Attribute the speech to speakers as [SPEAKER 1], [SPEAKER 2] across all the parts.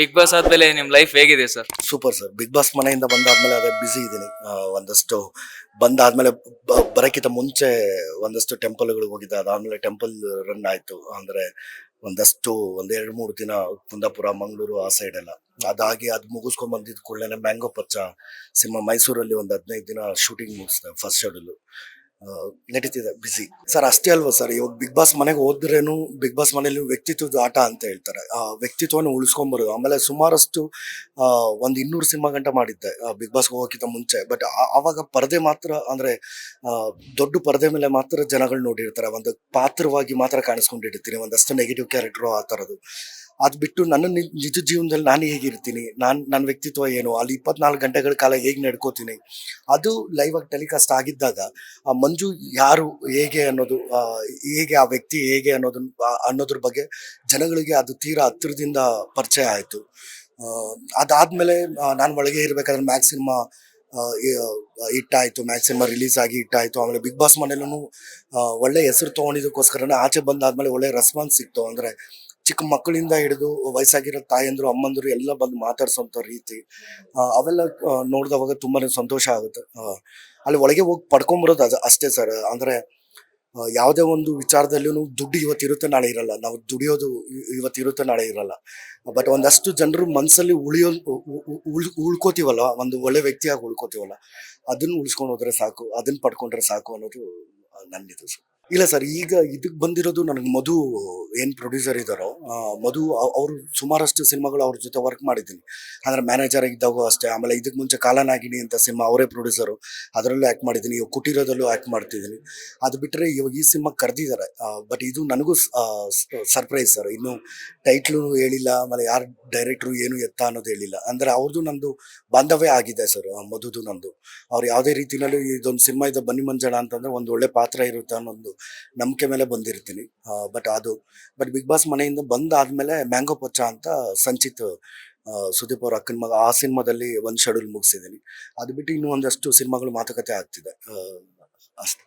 [SPEAKER 1] Big boss ಆದ್ಮೇಲೆ ನಿಮ್ life ಹೇಗಿದೆ sir?
[SPEAKER 2] Super sir. Bigg Boss ಮನೆಯಿಂದ ಬಂದಾದ್ಮೇಲೆ ಅದೇ ಬ್ಯುಸಿ ಇದ್ದೀನಿ. ಒಂದಷ್ಟು ಬಂದಾದ್ಮೇಲೆ ಬರೋಕ್ಕಿಂತ ಮುಂಚೆ ಒಂದಷ್ಟು ಟೆಂಪಲ್ಗಳಿಗೆ ಹೋಗಿದ್ದೆ. ಅದಾದ್ಮೇಲೆ ಟೆಂಪಲ್ ರನ್ ಆಯ್ತು. ಅಂದ್ರೆ ಒಂದಷ್ಟು 2-3 ದಿನ ಕುಂದಾಪುರ, ಮಂಗಳೂರು ಆ ಸೈಡ್ ಎಲ್ಲ ಅದಾಗಿ ಅದು ಮುಗಿಸ್ಕೊಂಡ್ ಬಂದಿದ್ ಕೂಡಲೇ ಮ್ಯಾಂಗೋ ಪಚ್ಚ ಸಿನಿಮಾ ಮೈಸೂರಲ್ಲಿ ಒಂದು 15 ದಿನ ಶೂಟಿಂಗ್ ಮುಗಿಸ್ದೆ. ಫಸ್ಟ್ ಶೆಡ್ಯೂಲ್ ನಡೀತಿದೆ ಬಿಸಿ ಸರ್. ಅಷ್ಟೇ ಅಲ್ವಾ ಸರ್, ಇವಾಗ ಬಿಗ್ ಬಾಸ್ ಮನೆಗೆ ಹೋದ್ರೇನು ಬಿಗ್ ಬಾಸ್ ಮನೇಲಿ ವ್ಯಕ್ತಿತ್ವದ ಆಟ ಅಂತ ಹೇಳ್ತಾರೆ. ಆ ವ್ಯಕ್ತಿತ್ವನ ಉಳಿಸ್ಕೊಂಬರೋದು. ಆಮೇಲೆ ಸುಮಾರಷ್ಟು ಒಂದು 200 ಸಿನಿಮಾ ಗಂಟ ಮಾಡಿದ್ದೆ ಬಿಗ್ ಬಾಸ್ಗೆ ಹೋಗೋಕ್ಕಿಂತ ಮುಂಚೆ. ಬಟ್ ಆವಾಗ ಪರದೆ ಮಾತ್ರ ಅಂದ್ರೆ ದೊಡ್ಡ ಪರದೆ ಮೇಲೆ ಮಾತ್ರ ಜನಗಳು ನೋಡಿರ್ತಾರೆ. ಒಂದು ಪಾತ್ರವಾಗಿ ಮಾತ್ರ ಕಾಣಿಸ್ಕೊಂಡಿರ್ತೀನಿ. ಒಂದಷ್ಟು ನೆಗೆಟಿವ್ ಕ್ಯಾರೆಕ್ಟರ್ ಆ ಥರದ್ದು. ಅದು ಬಿಟ್ಟು ನನ್ನ ನಿಜ ಜೀವನದಲ್ಲಿ ನಾನು ಹೇಗಿರ್ತೀನಿ, ನನ್ನ ವ್ಯಕ್ತಿತ್ವ ಏನು, ಅಲ್ಲಿ 24 ಗಂಟೆಗಳ ಕಾಲ ಹೇಗೆ ನಡ್ಕೋತೀನಿ, ಅದು ಲೈವ್ ಆಗಿ ಟೆಲಿಕಾಸ್ಟ್ ಆಗಿದ್ದಾಗ ಮಂಜು ಯಾರು, ಹೇಗೆ ಅನ್ನೋದು, ಹೇಗೆ ಆ ವ್ಯಕ್ತಿ ಹೇಗೆ ಅನ್ನೋದ್ರ ಬಗ್ಗೆ ಜನಗಳಿಗೆ ಅದು ತೀರಾ ಹತ್ತಿರದಿಂದ ಪರಿಚಯ ಆಯಿತು. ಅದಾದ್ಮೇಲೆ ನಾನು ಒಳಗೆ ಇರಬೇಕಾದ್ರೆ ಮ್ಯಾಕ್ಸ್ ಸಿನಿಮಾ ಹಿಟ್ಟಾಯಿತು. ಮ್ಯಾಕ್ಸ್ ಸಿನಿಮಾ ರಿಲೀಸ್ ಆಗಿ ಹಿಟ್ಟಾಯಿತು. ಆಮೇಲೆ ಬಿಗ್ ಬಾಸ್ ಮನೇಲೂ ಒಳ್ಳೆ ಹೆಸರು ತೊಗೊಂಡಿದ್ದಕ್ಕೋಸ್ಕರನೇ ಆಚೆ ಬಂದಾದ್ಮೇಲೆ ಒಳ್ಳೆ ರೆಸ್ಪಾನ್ಸ್ ಸಿಕ್ತು. ಅಂದರೆ ಚಿಕ್ಕ ಮಕ್ಕಳಿಂದ ಹಿಡಿದು ವಯಸ್ಸಾಗಿರೋ ತಾಯಂದ್ರು, ಅಮ್ಮಂದ್ರು ಎಲ್ಲ ಬಂದು ಮಾತಾಡ್ಸೋಂಥ ರೀತಿ ಅವೆಲ್ಲ ನೋಡಿದವಾಗ ತುಂಬಾನೇ ಸಂತೋಷ ಆಗುತ್ತೆ. ಅಲ್ಲಿ ಒಳಗೆ ಹೋಗಿ ಪಡ್ಕೊಂಬರೋದು ಅದು ಅಷ್ಟೇ ಸರ್. ಅಂದರೆ ಯಾವುದೇ ಒಂದು ವಿಚಾರದಲ್ಲೂ ದುಡ್ಡು ಇವತ್ತಿರುತ್ತೆ ನಾಳೆ ಇರಲ್ಲ. ನಾವು ದುಡಿಯೋದು ಇವತ್ತಿರುತ್ತೆ ನಾಳೆ ಇರಲ್ಲ. ಬಟ್ ಒಂದಷ್ಟು ಜನರು ಮನಸ್ಸಲ್ಲಿ ಉಳ್ಕೋತೀವಲ್ಲ, ಒಂದು ಒಳ್ಳೆ ವ್ಯಕ್ತಿಯಾಗಿ ಉಳ್ಕೋತೀವಲ್ಲ, ಅದನ್ನ ಉಳಿಸ್ಕೊಂಡು ಹೋದ್ರೆ ಸಾಕು, ಅದನ್ನ ಪಡ್ಕೊಂಡ್ರೆ ಸಾಕು ಅನ್ನೋದು ನನ್ನಿದು ಸರ್. ಇಲ್ಲ ಸರ್, ಈಗ ಇದಕ್ಕೆ ಬಂದಿರೋದು ನನಗೆ ಮಧು ಏನು ಪ್ರೊಡ್ಯೂಸರ್ ಇದ್ದಾರೋ, ಮಧು ಅವರು ಸುಮಾರಷ್ಟು ಸಿನಿಮಾಗಳು ಅವ್ರ ಜೊತೆ ವರ್ಕ್ ಮಾಡಿದ್ದೀನಿ. ಅಂದರೆ ಮ್ಯಾನೇಜರ್ ಇದ್ದಾಗೂ ಅಷ್ಟೇ. ಆಮೇಲೆ ಇದಕ್ಕೆ ಮುಂಚೆ ಕಾಲನಾಗಿನಿ ಅಂತ ಸಿನಿಮಾ ಅವರೇ ಪ್ರೊಡ್ಯೂಸರು, ಅದರಲ್ಲೂ ಆ್ಯಕ್ಟ್ ಮಾಡಿದ್ದೀನಿ. ಇವಾಗ ಕುಟೀರದಲ್ಲೂ ಆ್ಯಕ್ಟ್ ಮಾಡ್ತಿದ್ದೀನಿ. ಅದು ಬಿಟ್ಟರೆ ಇವಾಗ ಈ ಸಿನಿಮಾ ಕರೆದಿದ್ದಾರೆ. ಬಟ್ ಇದು ನನಗೂ ಸರ್ಪ್ರೈಸ್ ಸರ್. ಇನ್ನೂ ಟೈಟ್ಲು ಹೇಳಿಲ್ಲ, ಆಮೇಲೆ ಯಾರು ಡೈರೆಕ್ಟ್ರು ಏನು ಎತ್ತ ಅನ್ನೋದು ಹೇಳಿಲ್ಲ. ಅಂದರೆ ಅವ್ರದ್ದು ನಂದು ಬಾಂಧವ್ಯ ಆಗಿದೆ ಸರ್, ಮಧುದು ನಂದು. ಅವ್ರು ಯಾವುದೇ ರೀತಿಯಲ್ಲೂ ಇದೊಂದು ಸಿನಿಮಾ ಇದೆ ಬನ್ನಿ ಮಂಜಣ್ಣ ಅಂತಂದರೆ ಒಂದು ಒಳ್ಳೆ ಪಾತ್ರ ಇರುತ್ತೆ ಅನ್ನೋದು ನಂಬಿಕೆ ಮೇಲೆ ಬಂದಿರ್ತೀನಿ. ಬಟ್ ಬಿಗ್ ಬಾಸ್ ಮನೆಯಿಂದ ಬಂದಾದ್ಮೇಲೆ ಮ್ಯಾಂಗೋ ಪಚ್ಚ ಅಂತ ಸಂಚಿತ್, ಸುದೀಪ್ ಅವ್ರ ಅಕ್ಕನ ಮಗ, ಆ ಸಿನಿಮಾದಲ್ಲಿ ಒಂದು ಶೆಡ್ಯೂಲ್ ಮುಗಿಸಿದ್ದೀನಿ. ಅದು ಬಿಟ್ಟು ಇನ್ನೂ ಒಂದಷ್ಟು ಸಿನಿಮಾಗಳು ಮಾತುಕತೆ ಆಗ್ತಿದೆ ಅಷ್ಟೇ.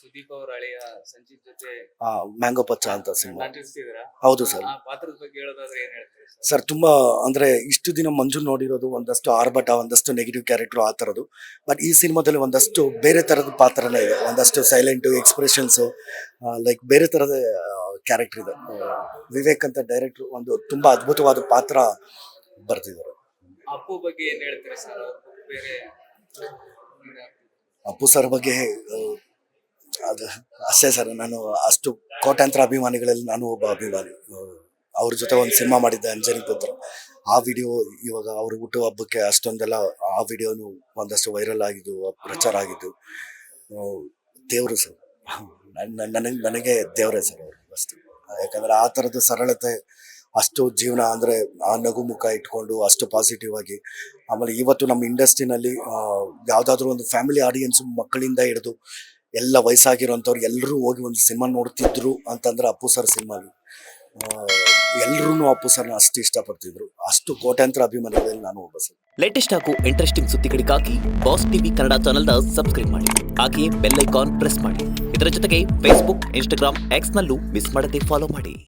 [SPEAKER 1] ಸುದೀಪ್ ಅವ್ರ ಹಳೆಯ ಸಂಚಿತ್ ಜೊತೆ
[SPEAKER 2] ಮ್ಯಾಂಗೋ ಪಚ್ಚ ಅಂತ ಸಿನಿಮಾ.
[SPEAKER 1] ನಟಿಸ್ತಿದ್ದೀರಾ?
[SPEAKER 2] ಹೌದು ಸರ್.
[SPEAKER 1] ಆ ಪಾತ್ರದ ಬಗ್ಗೆ ಹೇಳೋದಾದ್ರೆ ಏನ್ ಹೇಳ್ತೀರಿ
[SPEAKER 2] ಸರ್? ತುಂಬಾ ಅಂದ್ರೆ ಇಷ್ಟು ದಿನ ಮಂಜು ನೋಡಿರೋದು ಒಂದಷ್ಟು ಆರ್ಭಟ, ಒಂದಷ್ಟು ನೆಗೆಟಿವ್ ಕ್ಯಾರೆಕ್ಟರ್ ಆ ಥರದ್ದು. ಬಟ್ ಈ ಸಿನಿಮಾದಲ್ಲಿ ಒಂದಷ್ಟು ಬೇರೆ ಥರದ ಪಾತ್ರನೇ ಇದೆ. ಒಂದಷ್ಟು ಸೈಲೆಂಟು, ಎಕ್ಸ್ಪ್ರೆಷನ್ಸು, ಲೈಕ್ ಬೇರೆ ಥರದ ಕ್ಯಾರೆಕ್ಟರ್ ಇದೆ. ವಿವೇಕ್ ಅಂತ ಡೈರೆಕ್ಟ್ರು ಒಂದು ತುಂಬಾ ಅದ್ಭುತವಾದ ಪಾತ್ರ ಬರ್ತಿದ್ದಾರೆ.
[SPEAKER 1] ಅಪ್ಪು ಬಗ್ಗೆ ಏನ್ ಹೇಳ್ತೀರಿ ಸರ್? ಬೇರೆ
[SPEAKER 2] ಅಪ್ಪು ಸರ್ ಬಗ್ಗೆ ಅದು ಅಷ್ಟೇ ಸರ್. ನಾನು ಅಷ್ಟು ಕೋಟ್ಯಾಂತರ ಅಭಿಮಾನಿಗಳಲ್ಲಿ ನಾನು ಒಬ್ಬ ಅಭಿಮಾನಿ. ಅವ್ರ ಜೊತೆ ಒಂದು ಸಿನಿಮಾ ಮಾಡಿದ್ದೆ, ಅಂಜನಿ ಪುತ್ರ. ಆ ವಿಡಿಯೋ ಇವಾಗ ಅವ್ರ ಹುಟ್ಟು ಹಬ್ಬಕ್ಕೆ ಅಷ್ಟೊಂದೆಲ್ಲ ಆ ವಿಡಿಯೋನು ಒಂದಷ್ಟು ವೈರಲ್ ಆಗಿದ್ದು, ಪ್ರಚಾರ ಆಗಿದ್ದು. ದೇವರು ಸರ್, ನನಗೆ ದೇವರೇ ಸರ್ ಅವರು ಅಷ್ಟು. ಯಾಕಂದರೆ ಆ ಥರದ ಸರಳತೆ, ಅಷ್ಟು ಜೀವನ ಅಂದರೆ ಆ ನಗು ಮುಖ ಇಟ್ಕೊಂಡು ಅಷ್ಟು ಪಾಸಿಟಿವ್ ಆಗಿ. ಆಮೇಲೆ ಇವತ್ತು ನಮ್ಮ ಇಂಡಸ್ಟ್ರಿನಲ್ಲಿ ಯಾವುದಾದ್ರೂ ಒಂದು ಫ್ಯಾಮಿಲಿ ಆಡಿಯನ್ಸ್, ಮಕ್ಕಳಿಂದ ಹಿಡಿದು ಎಲ್ಲ ವಯಸ್ಸಾಗಿರೋಂಥವ್ರು ಎಲ್ಲರೂ ಹೋಗಿ ಒಂದು ಸಿನಿಮಾ ನೋಡ್ತಿದ್ರು ಅಂತಂದ್ರೆ ಅಪ್ಪು ಸರ್ ಸಿನಿಮಾಲಿ ಎಲ್ಲರೂ ಅಪ್ಪು ಸರ್ನ ಅಷ್ಟು ಇಷ್ಟಪಡ್ತಿದ್ರು. ಅಷ್ಟು ಕೋಟ್ಯಾಂತರ ಅಭಿಮಾನಿಗಳಲ್ಲಿ ನಾನು ಒಬ್ಬ ಸರ್.
[SPEAKER 3] ಲೇಟೆಸ್ಟ್ ಹಾಗೂ ಇಂಟ್ರೆಸ್ಟಿಂಗ್ ಸುದ್ದಿಗಳಿಗಾಗಿ ಬಾಸ್ ಟಿವಿ ಕನ್ನಡ ಚಾನೆಲ್ನ ಸಬ್ಸ್ಕ್ರೈಬ್ ಮಾಡಿ. ಹಾಗೆಯೇ ಬೆಲ್ ಐಕಾನ್ ಪ್ರೆಸ್ ಮಾಡಿ. ಇದರ ಜೊತೆಗೆ ಫೇಸ್ಬುಕ್, ಇನ್ಸ್ಟಾಗ್ರಾಮ್, ಎಕ್ಸ್ ನಲ್ಲೂ ಮಿಸ್ ಮಾಡದೆ ಫಾಲೋ ಮಾಡಿ.